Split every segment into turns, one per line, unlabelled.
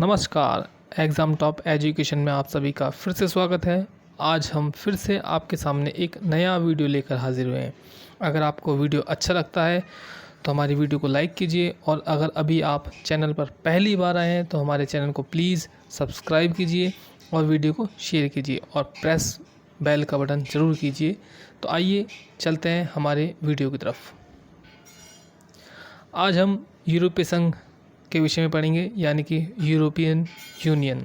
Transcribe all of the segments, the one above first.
नमस्कार। Exam top education में आप सभी का फिर से स्वागत है। आज हम फिर से आपके सामने एक नया वीडियो लेकर हाजिर हुए हैं। अगर आपको वीडियो अच्छा लगता है तो हमारी वीडियो को लाइक कीजिए, और अगर अभी आप चैनल पर पहली बार आए हैं तो हमारे चैनल को प्लीज़ सब्सक्राइब कीजिए और वीडियो को शेयर कीजिए और प्रेस बेल का बटन ज़रूर कीजिए। तो आइए चलते हैं हमारे वीडियो की तरफ। आज हम यूरोपीय संघ के विषय में पढ़ेंगे, यानी कि यूरोपियन यूनियन।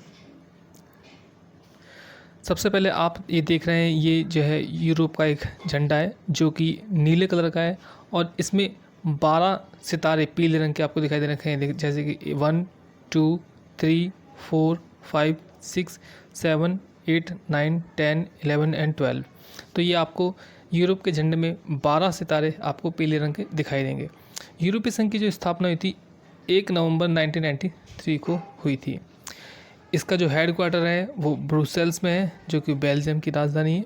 सबसे पहले आप ये देख रहे हैं, ये जो है यूरोप का एक झंडा है जो कि नीले कलर का है, और इसमें 12 सितारे पीले रंग के आपको दिखाई दे रखे हैं, जैसे कि 1 2 3 4 5 6 7 8 9 10 11 एंड 12। तो ये आपको यूरोप के झंडे में 12 सितारे आपको पीले रंग के दिखाई देंगे। यूरोपीय संघ की जो स्थापना हुई थी 1 नवंबर 1993 को हुई थी। इसका जो हेड क्वार्टर है वो ब्रुसेल्स में है, जो कि बेल्जियम की राजधानी है।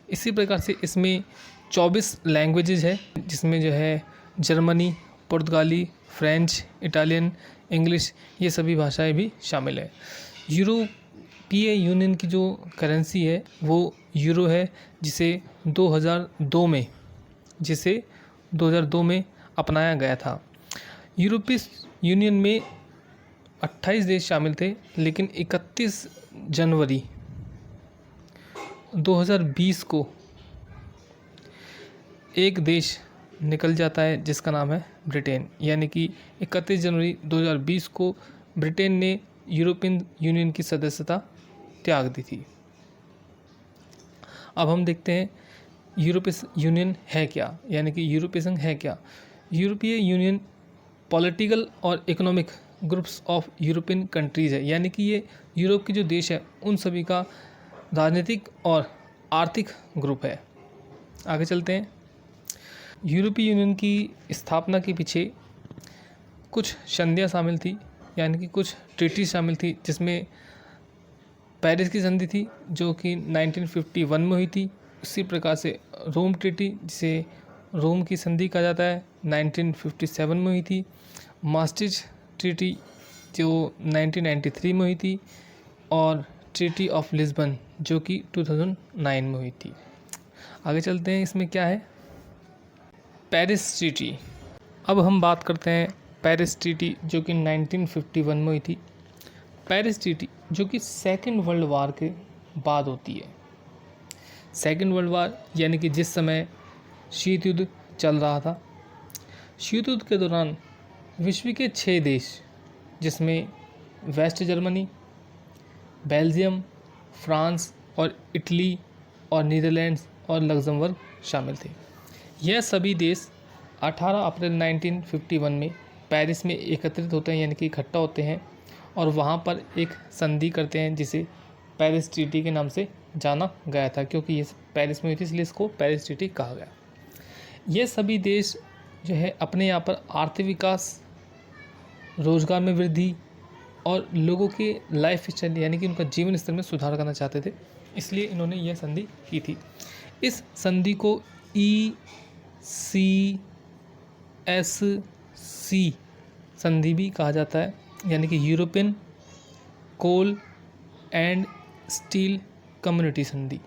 इसी प्रकार से इसमें 24 लैंग्वेजेज है, जिसमें जो है जर्मनी, पुर्तगाली, फ्रेंच, इटालियन, इंग्लिश, ये सभी भाषाएं भी शामिल है। यूरोपीय यूनियन की जो करेंसी है वो यूरो है, जिसे 2002 में अपनाया गया था। यूरोपीय यूनियन में 28 देश शामिल थे, लेकिन 31 जनवरी 2020 को एक देश निकल जाता है जिसका नाम है ब्रिटेन। यानी कि 31 जनवरी 2020 को ब्रिटेन ने यूरोपियन यूनियन की सदस्यता त्याग दी थी। अब हम देखते हैं यूरोपीय यूनियन है क्या, यानी कि यूरोपीय संघ है क्या। यूरोपीय यूनियन पॉलिटिकल और economic groups of European countries है, यानी कि ये यूरोप के जो देश है उन सभी का राजनीतिक और आर्थिक ग्रुप है। आगे चलते हैं। यूरोपीय यूनियन की स्थापना के पीछे कुछ संधियाँ शामिल थी, यानी कि कुछ ट्रीटी शामिल थी, जिसमें पेरिस की संधि थी जो कि 1951 में हुई थी। उसी प्रकार से रोम ट्रीटी, जिसे रोम की संधि कहा जाता है, 1957 में हुई थी। maastricht ट्रीटी जो 1993 में हुई थी, और ट्रीटी ऑफ लिस्बन जो कि 2009 में हुई थी। आगे चलते हैं, इसमें क्या है। Paris treaty. अब हम बात करते हैं पेरिस ट्रीटी जो कि 1951 में हुई थी। पेरिस ट्रीटी जो कि सेकेंड वर्ल्ड वार के बाद होती है। सेकेंड वर्ल्ड वार यानी कि जिस समय शीत युद्ध चल रहा था। शीत युद्ध के दौरान विश्व के 6 देश, जिसमें वेस्ट जर्मनी, बेल्जियम, फ्रांस और इटली और नीदरलैंड्स और लग्जमबर्ग शामिल थे। यह सभी देश 18 अप्रैल 1951 में पेरिस में एकत्रित होते हैं, यानी कि इकट्ठा होते हैं, और वहाँ पर एक संधि करते हैं जिसे पेरिस ट्रीटी के नाम से जाना गया था, क्योंकि ये पेरिस में हुई थी इसलिए इसको पेरिस ट्रीटी कहा गया। ये सभी देश जो है अपने यहाँ पर आर्थिक विकास, रोज़गार में वृद्धि और लोगों के लाइफ स्टाइल यानी कि उनका जीवन स्तर में सुधार करना चाहते थे, इसलिए इन्होंने यह संधि की थी। इस संधि को ECSC संधि भी कहा जाता है, यानी कि European Coal and Steel Community संधि,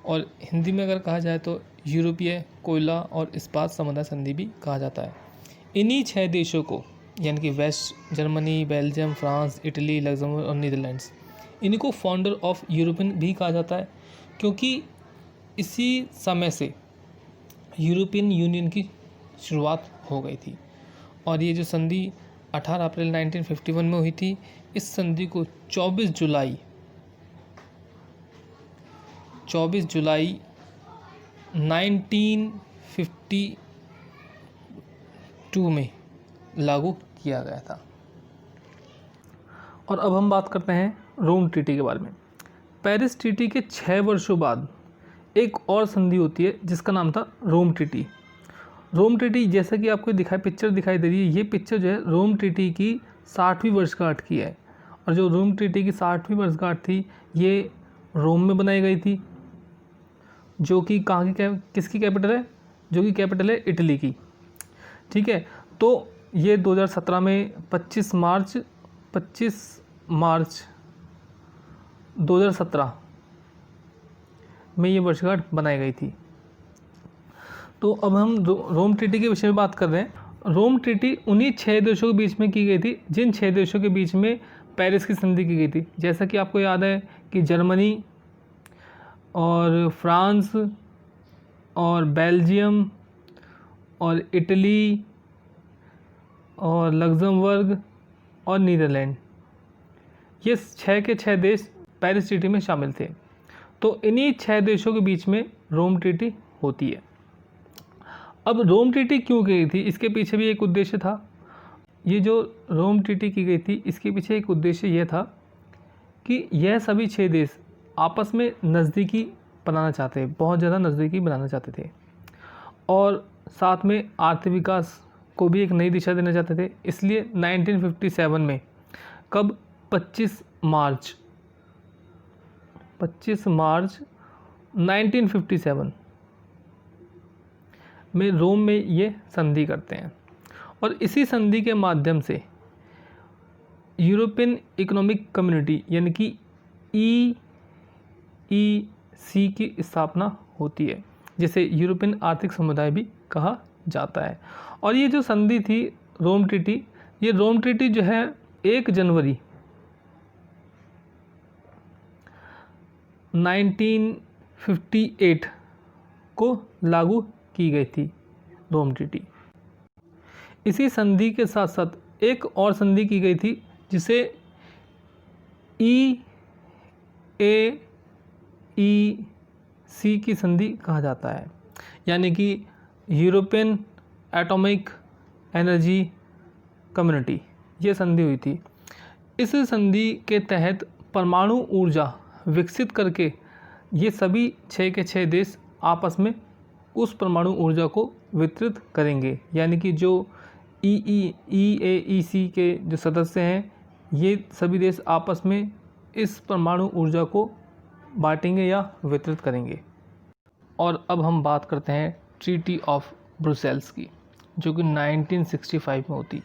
और हिंदी में अगर कहा जाए तो यूरोपीय कोयला और इस्पात समुदाय संधि भी कहा जाता है। इन्हीं 6 देशों को, यानी कि West Germany, Belgium, France, Italy, Luxembourg और नीदरलैंड्स, इन्हीं को फाउंडर ऑफ यूरोपियन भी कहा जाता है, क्योंकि इसी समय से यूरोपियन यूनियन की शुरुआत हो गई थी। और ये जो संधि 18 अप्रैल 1951 में हुई थी, इस संधि को 24 जुलाई 1952 में लागू किया गया था। और अब हम बात करते हैं रोम ट्रीटी के बारे में। पेरिस ट्रीटी के 6 वर्षों बाद एक और संधि होती है जिसका नाम था रोम ट्रीटी। रोम ट्रीटी, जैसा कि आपको पिक्चर दिखाई दे रही है, ये पिक्चर जो है रोम ट्रीटी की 60वीं वर्षगांठ की है। और जो रोम ट्रीटी की 60वीं वर्षगांठ थी, ये रोम में बनाई गई थी, जो कि कहाँ की किसकी कैपिटल है, जो कि कैपिटल है इटली की। ठीक है, तो ये 2017 में 25 मार्च 2017 में ये वर्षगांठ बनाई गई थी। तो अब हम रोम ट्रीटी के विषय में बात कर रहे हैं। रोम ट्रीटी उन्हीं 6 देशों के बीच में की गई थी जिन 6 देशों के बीच में पेरिस की संधि की गई थी। जैसा कि आपको याद है कि जर्मनी और फ्रांस और बेल्जियम और इटली और लग्जमबर्ग और नीदरलैंड, ये 6 के 6 देश पेरिस ट्रीटी में शामिल थे। तो इन्हीं 6 देशों के बीच में रोम ट्रीटी होती है। अब रोम ट्रीटी क्यों की गई थी, इसके पीछे भी एक उद्देश्य था। ये जो रोम ट्रीटी की गई थी, इसके पीछे एक उद्देश्य यह था कि यह सभी 6 देश आपस में नज़दीकी बनाना चाहते, बहुत ज़्यादा नज़दीकी बनाना चाहते थे, और साथ में आर्थिक विकास को भी एक नई दिशा देना चाहते थे। इसलिए 1957 में कब 25 मार्च 1957 में रोम में ये संधि करते हैं, और इसी संधि के माध्यम से यूरोपियन इकोनॉमिक कम्युनिटी यानी कि EEC की स्थापना होती है, जिसे यूरोपियन आर्थिक समुदाय भी कहा जाता है। और ये जो संधि थी रोम ट्रीटी, ये रोम ट्रीटी जो है 1 जनवरी 1958 को लागू की गई थी रोम ट्रीटी। इसी संधि के साथ साथ एक और संधि की गई थी जिसे EAEC की संधि कहा जाता है, यानी कि यूरोपियन एटॉमिक एनर्जी कम्युनिटी, ये संधि हुई थी। इस संधि के तहत परमाणु ऊर्जा विकसित करके ये सभी 6 के 6 देश आपस में उस परमाणु ऊर्जा को वितरित करेंगे, यानी कि जो EAEC के जो सदस्य हैं, ये सभी देश आपस में इस परमाणु ऊर्जा को बांटेंगे या वितरित करेंगे। और अब हम बात करते हैं ट्रीटी ऑफ ब्रुसेल्स की, जो कि 1965 में होती।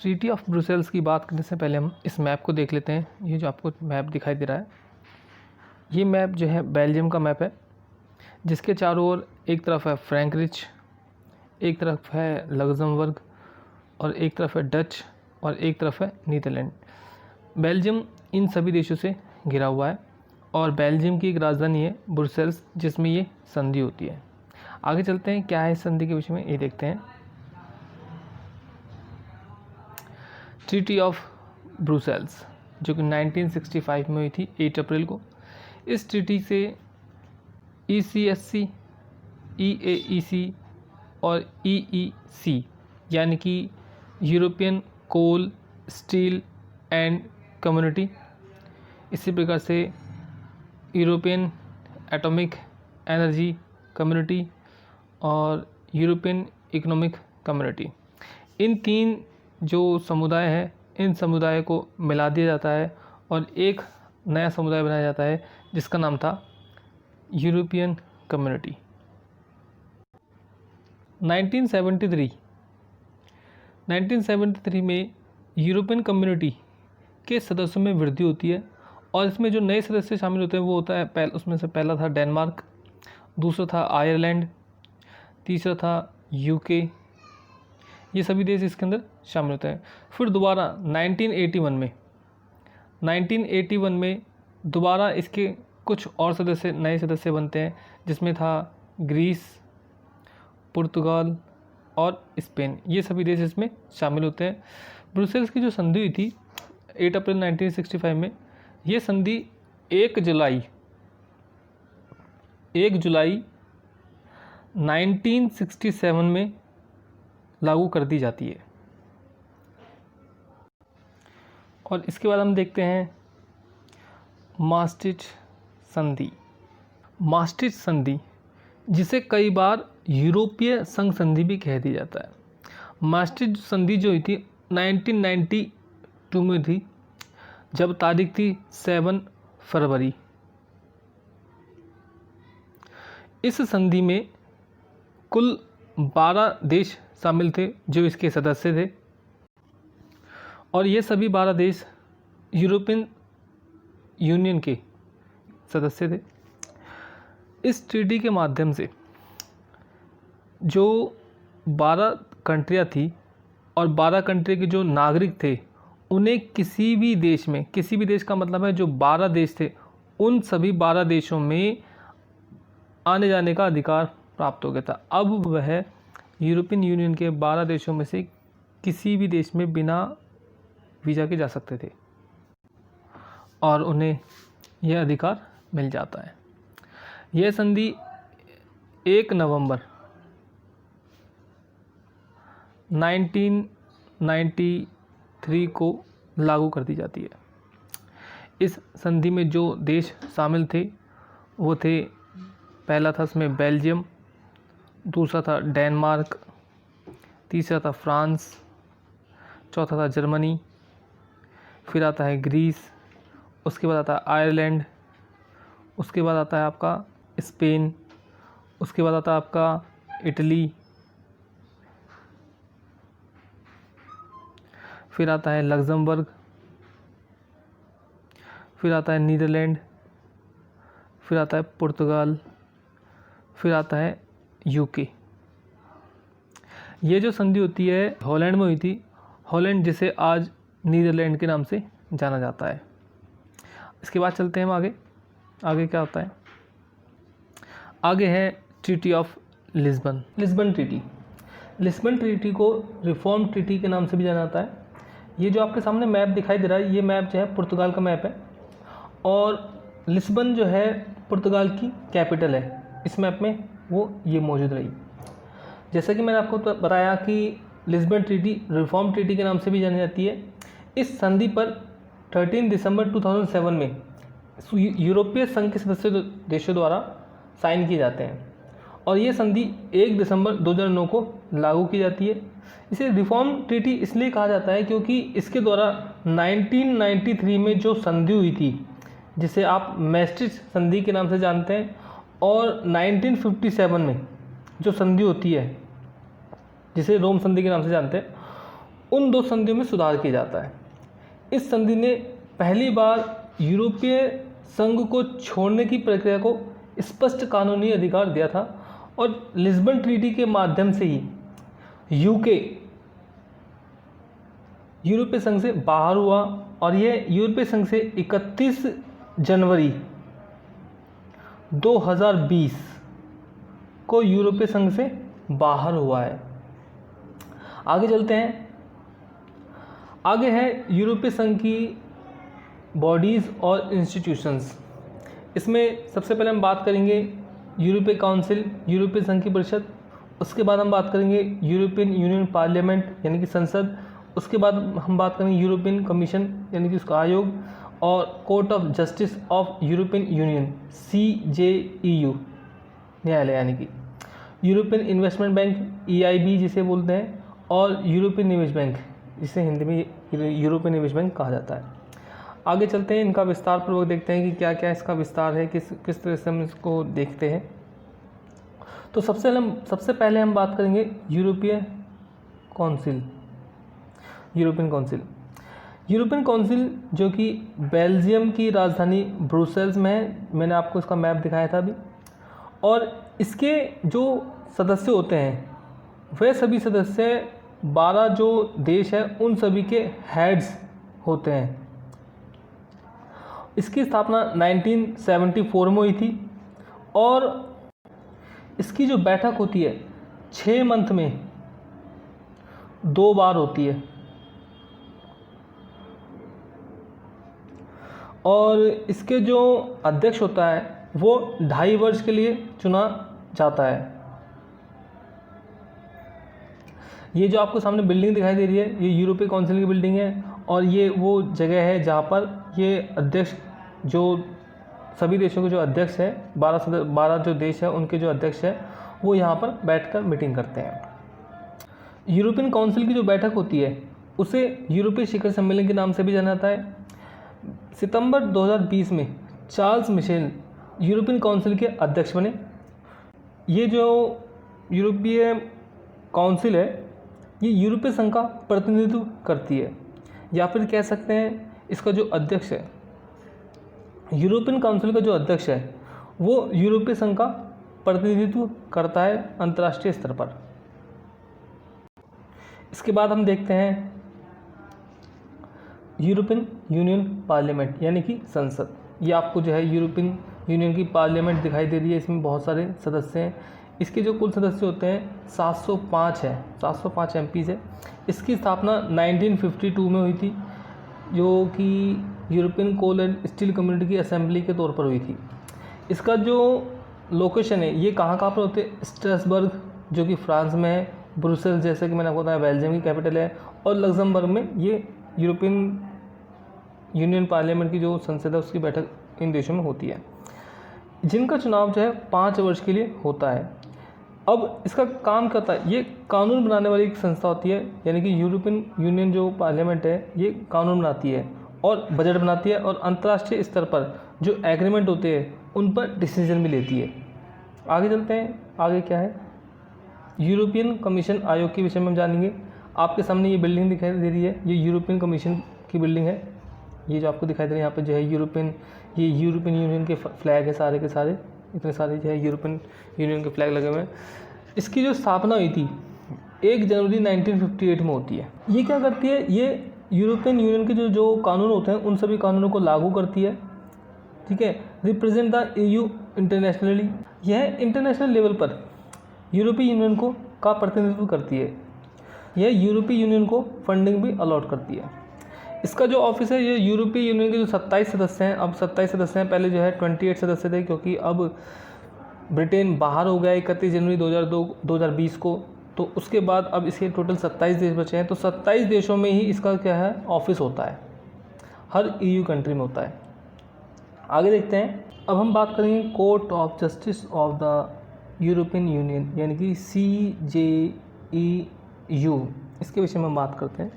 ट्रीटी ऑफ ब्रुसेल्स की बात करने से पहले हम इस मैप को देख लेते हैं। ये जो आपको मैप दिखाई दे रहा है, ये मैप जो है बेल्जियम का मैप है, जिसके चारों ओर एक तरफ है फ्रैंकरिच, एक तरफ है लग्जमबर्ग, और एक तरफ है डच, और एक तरफ है नीदरलैंड। बेल्जियम इन सभी देशों से घिरा हुआ है, और बेल्जियम की एक राजधानी है ब्रुसेल्स, जिसमें ये संधि होती है। आगे चलते हैं, क्या है इस संधि के विषय में ये देखते हैं। ट्रीटी ऑफ ब्रुसेल्स जो कि 1965 में हुई थी 8 अप्रैल को। इस ट्रीटी से ECSC, EAEC और EEC यानी कि European Coal Steel and Community, इसी प्रकार से यूरोपियन एटॉमिक एनर्जी कम्युनिटी और यूरोपियन इकोनॉमिक कम्युनिटी, इन 3 जो समुदाय हैं, इन समुदाय को मिला दिया जाता है और एक नया समुदाय बनाया जाता है जिसका नाम था यूरोपियन कम्युनिटी। 1973 में यूरोपियन कम्युनिटी के सदस्यों में वृद्धि होती है, और इसमें जो नए सदस्य शामिल होते हैं वो होता है उसमें से पहला था डेनमार्क, दूसरा था आयरलैंड, तीसरा था UK, ये सभी देश इसके अंदर शामिल होते हैं। फिर दोबारा 1981 में दोबारा इसके कुछ और नए सदस्य बनते हैं, जिसमें था ग्रीस, पुर्तगाल और स्पेन, ये सभी देश इसमें शामिल होते हैं। ब्रुसेल्स की जो संधि हुई थी 8 अप्रैल 1965 में, ये संधि 1 जुलाई 1967 में लागू कर दी जाती है। और इसके बाद हम देखते हैं मास्ट्रिक्ट संधि। मास्ट्रिक्ट संधि, जिसे कई बार यूरोपीय संघ संधि भी कह दिया जाता है। मास्ट्रिक्ट संधि जो हुई थी 1992 में थी, जब तारीख थी 7 फरवरी। इस संधि में कुल 12 देश शामिल थे जो इसके सदस्य थे, और ये सभी 12 देश यूरोपियन यूनियन के सदस्य थे। इस ट्रीटी के माध्यम से जो 12 कंट्रियाँ थी और 12 कंट्री के जो नागरिक थे उन्हें किसी भी देश में, किसी भी देश का मतलब है जो 12 देश थे, उन सभी 12 देशों में आने जाने का अधिकार प्राप्त हो गया था। अब वह यूरोपियन यूनियन के 12 देशों में से किसी भी देश में बिना वीज़ा के जा सकते थे और उन्हें यह अधिकार मिल जाता है। यह संधि 1 नवंबर 1993 को लागू कर दी जाती है। इस संधि में जो देश शामिल थे वो थे, पहला था इसमें बेल्जियम, दूसरा था डेनमार्क, तीसरा था फ्रांस, चौथा था जर्मनी, फिर आता है ग्रीस, उसके बाद आता है आयरलैंड, उसके बाद आता है आपका स्पेन, उसके बाद आता है आपका इटली, फिर आता है लग्जमबर्ग, फिर आता है नीदरलैंड, फिर आता है पुर्तगाल, फिर आता है यूके। ये जो संधि होती है हॉलैंड में हुई थी, हॉलैंड जिसे आज नीदरलैंड के नाम से जाना जाता है। इसके बाद चलते हैं हम आगे क्या होता है। आगे है treaty of Lisbon. Lisbon treaty को रिफॉर्म ट्रीटी के नाम से भी जाना जाता है। ये जो आपके सामने मैप दिखाई दे रहा है, ये मैप जो है पुर्तगाल का मैप है और लिस्बन जो है पुर्तगाल की कैपिटल है। इस मैप में वो ये मौजूद रही। जैसा कि मैंने आपको बताया कि लिस्बन ट्रीटी रिफॉर्म ट्रीटी के नाम से भी जानी जाती है। इस संधि पर 13 दिसंबर 2007 में यूरोपीय संघ के सदस्य देशों द्वारा साइन किए जाते हैं और ये संधि 1 दिसंबर 2009 को लागू की जाती है। इसे रिफॉर्म ट्रीटी इसलिए कहा जाता है क्योंकि इसके द्वारा 1993 में जो संधि हुई थी, जिसे आप मैस्ट्रिक्ट संधि के नाम से जानते हैं, और 1957 में जो संधि होती है जिसे रोम संधि के नाम से जानते हैं, उन दो संधियों में सुधार किया जाता है। इस संधि ने पहली बार यूरोपीय संघ को छोड़ने की प्रक्रिया को स्पष्ट कानूनी अधिकार दिया था और लिस्बन ट्रीटी के माध्यम से ही यूके यूरोपीय संघ से बाहर हुआ और यह यूरोपीय संघ से 31 जनवरी 2020 को यूरोपीय संघ से बाहर हुआ है। आगे चलते हैं। आगे है यूरोपीय संघ की बॉडीज़ और इंस्टीट्यूशंस। इसमें सबसे पहले हम बात करेंगे यूरोपीय काउंसिल, यूरोपीय संघ की परिषद। उसके बाद हम बात करेंगे यूरोपियन यूनियन पार्लियामेंट यानी कि संसद। उसके बाद हम बात करेंगे यूरोपियन कमीशन यानी कि उसका आयोग, और court of justice of European union CJEU न्यायालय यानी कि यूरोपियन इन्वेस्टमेंट बैंक EIB जिसे बोलते हैं, और यूरोपियन निवेश बैंक जिसे हिंदी में यूरोपियन निवेश बैंक कहा जाता है। आगे चलते हैं, इनका विस्तार पूर्वक देखते हैं कि क्या क्या इसका विस्तार है, किस तरह से हम इसको देखते हैं। तो सबसे पहले हम बात करेंगे यूरोपियन काउंसिल। यूरोपियन काउंसिल जो कि बेल्जियम की राजधानी ब्रुसेल्स में है, मैंने आपको इसका मैप दिखाया था अभी। और इसके जो सदस्य होते हैं वह सभी सदस्य 12 जो देश हैं उन सभी के हेड्स होते हैं। इसकी स्थापना 1974 में हुई थी और इसकी जो बैठक होती है 6 मंथ में 2 बार होती है और इसके जो अध्यक्ष होता है वो 2.5 वर्ष के लिए चुना जाता है। ये जो आपको सामने बिल्डिंग दिखाई दे रही है, ये यूरोपीय काउंसिल की बिल्डिंग है और ये वो जगह है जहाँ पर ये अध्यक्ष, जो सभी देशों के जो अध्यक्ष है, 12 जो देश है उनके जो अध्यक्ष है वो यहाँ पर बैठकर मीटिंग करते हैं। यूरोपियन काउंसिल की जो बैठक होती है उसे यूरोपीय शिखर सम्मेलन के नाम से भी जाना जाता है। सितंबर 2020 में चार्ल्स मिशेल यूरोपियन काउंसिल के अध्यक्ष बने। ये जो यूरोपीय काउंसिल है ये यूरोपीय संघ का प्रतिनिधित्व करती है, या फिर कह सकते हैं इसका जो अध्यक्ष है, यूरोपियन काउंसिल का जो अध्यक्ष है वो यूरोपीय संघ का प्रतिनिधित्व करता है अंतर्राष्ट्रीय स्तर पर। इसके बाद हम देखते हैं यूरोपियन यूनियन पार्लियामेंट यानी कि संसद। ये आपको जो है यूरोपियन यूनियन की पार्लियामेंट दिखाई दे रही है, इसमें बहुत सारे सदस्य हैं। इसके जो कुल सदस्य होते हैं 705 है, 705 एमपीज़ है। इसकी स्थापना 1952 में हुई थी, जो कि European Coal and Steel Community की असेंबली के तौर पर हुई थी। इसका जो लोकेशन है ये कहाँ पर होते हैं, स्ट्रासबर्ग जो कि फ्रांस में है, ब्रुसेल जैसे कि मैंने आपको बताया बेल्जियम की कैपिटल है, और लग्जमबर्ग में ये यूरोपियन यूनियन पार्लियामेंट की जो संसद है उसकी बैठक इन देशों में होती है, जिनका चुनाव जो है 5 वर्ष के लिए होता है। अब इसका काम क्या होता है, ये कानून बनाने वाली एक संस्था होती है, यानी कि यूरोपियन यूनियन जो पार्लियामेंट है ये कानून बनाती है और बजट बनाती है, और अंतर्राष्ट्रीय स्तर पर जो एग्रीमेंट होते हैं उन पर डिसीजन भी लेती है। आगे चलते हैं, आगे क्या है, यूरोपियन कमीशन आयोग के विषय में हम जानेंगे। आपके सामने ये बिल्डिंग दिखाई दे रही है, ये यूरोपियन कमीशन की बिल्डिंग है। ये जो आपको दिखाई दे रही है यहाँ पे जो है ये यूरोपियन यूनियन के फ्लैग है, सारे के सारे इतने सारे जो है यूरोपियन यूनियन के फ्लैग लगे हुए हैं। इसकी जो स्थापना हुई थी 1 जनवरी 1958 में होती है। ये क्या करती है, ये यूरोपियन यूनियन के जो कानून होते हैं उन सभी कानूनों को लागू करती है, ठीक है। रिप्रेजेंट द EU इंटरनेशनली, यह इंटरनेशनल लेवल पर यूरोपीय यूनियन को का प्रतिनिधित्व करती है। यह यूरोपीय यूनियन को फंडिंग भी अलॉट करती है। इसका जो ऑफिस है ये यूरोपीय यूनियन के जो 27 सदस्य हैं, अब 27 सदस्य हैं, पहले जो है 28 सदस्य थे, क्योंकि अब ब्रिटेन बाहर हो गया 31 जनवरी 2020 को, तो उसके बाद अब इसके टोटल 27 देश बचे हैं। तो 27 देशों में ही इसका क्या है ऑफिस होता है, हर EU कंट्री में होता है। आगे देखते हैं, अब हम बात करेंगे court of justice of the European union यानी कि CJEU, इसके विषय में हम बात करते हैं।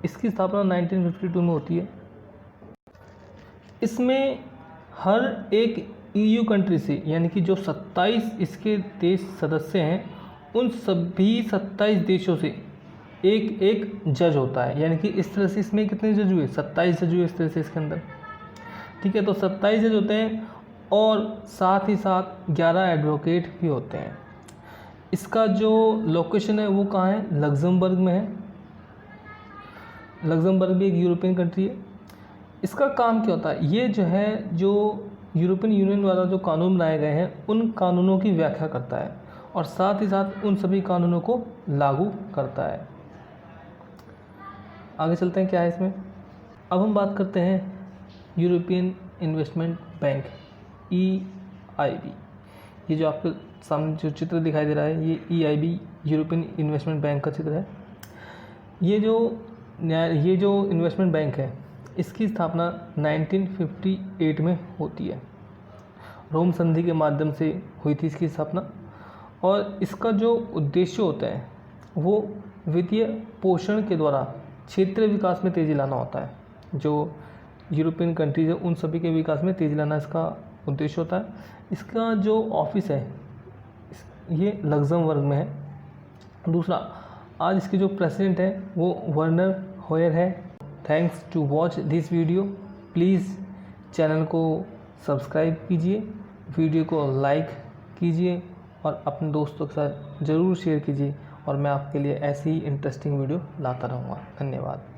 इसकी स्थापना 1952 में होती है। इसमें हर एक EU कंट्री से, यानी कि जो 27 इसके देश सदस्य हैं उन सभी 27 देशों से एक एक जज होता है। यानी कि इस तरह से इसमें कितने जज हुए, 27 जज हुए इस तरह से इसके अंदर, ठीक है। तो 27 जज होते हैं और साथ ही साथ 11 एडवोकेट भी होते हैं। इसका जो लोकेशन है वो कहाँ है, लग्जमबर्ग में है। लग्जमबर्ग भी एक यूरोपियन कंट्री है। इसका काम क्या होता है, ये जो है जो यूरोपियन यूनियन द्वारा जो कानून बनाए गए हैं उन कानूनों की व्याख्या करता है और साथ ही साथ उन सभी कानूनों को लागू करता है। आगे चलते हैं, क्या है इसमें। अब हम बात करते हैं यूरोपियन इन्वेस्टमेंट बैंक EIB। ये जो आपके सामने जो चित्र दिखाई दे रहा है ये EIB यूरोपियन इन्वेस्टमेंट बैंक का चित्र है। ये जो इन्वेस्टमेंट बैंक है इसकी स्थापना 1958 में होती है। रोम संधि के माध्यम से हुई थी इसकी स्थापना, और इसका जो उद्देश्य होता है वो वित्तीय पोषण के द्वारा क्षेत्रीय विकास में तेज़ी लाना होता है। जो यूरोपियन कंट्रीज है उन सभी के विकास में तेज़ी लाना इसका उद्देश्य होता है। इसका जो ऑफिस है ये लग्जमबर्ग में है। दूसरा, आज इसके जो प्रेसिडेंट है वो वर्नर होयर है। Thanks to watch this video. Please channel को सब्सक्राइब कीजिए, वीडियो को लाइक कीजिए और अपने दोस्तों के साथ ज़रूर शेयर कीजिए, और मैं आपके लिए ऐसी ही इंटरेस्टिंग वीडियो लाता रहूँगा। धन्यवाद।